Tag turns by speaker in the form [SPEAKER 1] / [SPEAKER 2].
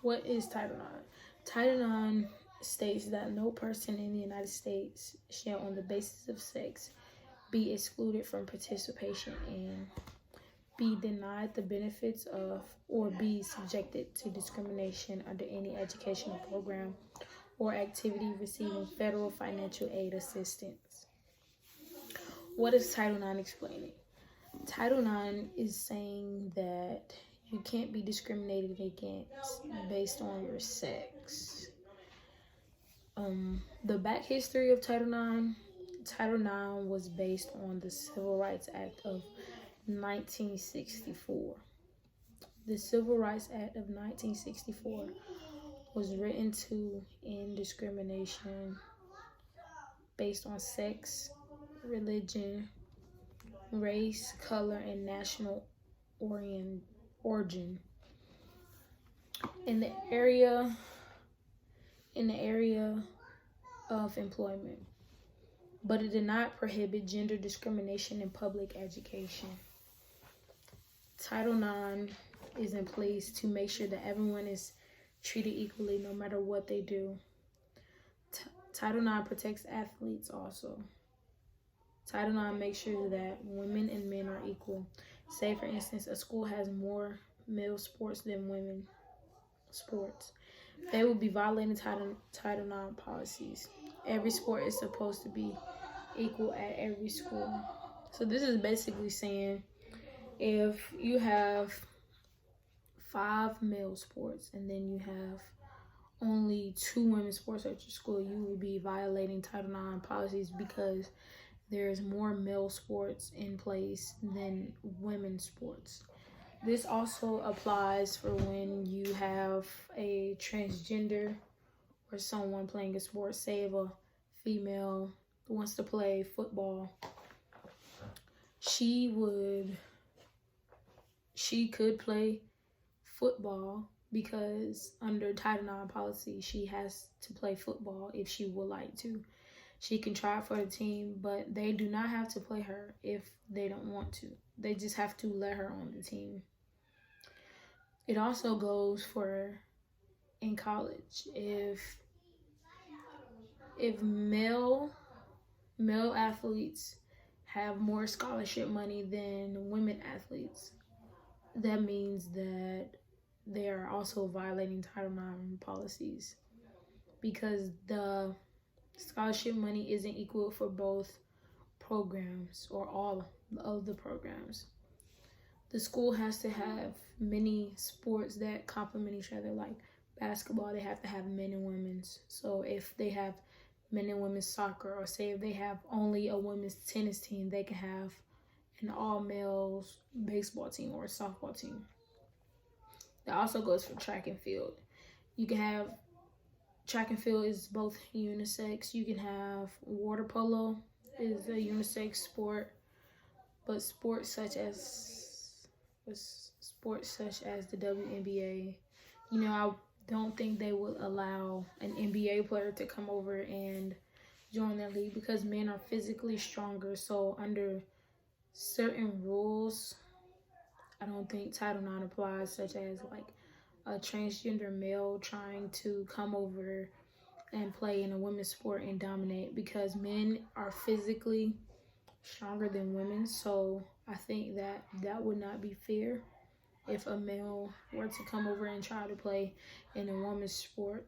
[SPEAKER 1] What is Title IX? Title IX states that no person in the United States shall, on the basis of sex, be excluded from participation in, be denied the benefits of, or be subjected to discrimination under any educational program or activity receiving federal financial aid assistance. What is Title IX explaining? Title IX is saying that you can't be discriminated against based on your sex. The back history of Title IX. Title IX was based on the Civil Rights Act of 1964. The Civil Rights Act of 1964 was written to end discrimination based on sex, religion, race, color, and national origin. In the area of employment, but it did not prohibit gender discrimination in public education. Title IX is in place to make sure that everyone is treated equally no matter what they do. Title IX protects athletes also. Title IX makes sure that women and men are equal. Say, for instance, a school has more male sports than women sports. They will be violating Title IX policies. Every sport is supposed to be equal at every school. So this is basically saying if you have 5 male sports and then you have only 2 women's sports at your school, you will be violating Title IX policies because there's more male sports in place than women's sports. This also applies for when you have a transgender or someone playing a sport. Say if a female wants to play football, she could play football because under Title IX policy, she has to play football if she would like to. She can try for the team, but they do not have to play her if they don't want to. They just have to let her on the team. It also goes for in college. If male athletes have more scholarship money than women athletes, that means that they are also violating Title IX policies because the scholarship money isn't equal for both programs or all of the programs. The school has to have many sports that complement each other. Like basketball, they have to have men and women's. So if they have men and women's soccer, or say if they have only a women's tennis team, they can have an all-males baseball team or a softball team. That also goes for track and field. You can have track and field is both unisex. You can have water polo is a unisex sport, but sports such as the WNBA, I don't think they would allow an NBA player to come over and join that league because men are physically stronger. So under certain rules, I don't think Title IX applies, such as like a transgender male trying to come over and play in a women's sport and dominate, because men are physically stronger than women. So I think that would not be fair if a male were to come over and try to play in a women's sport.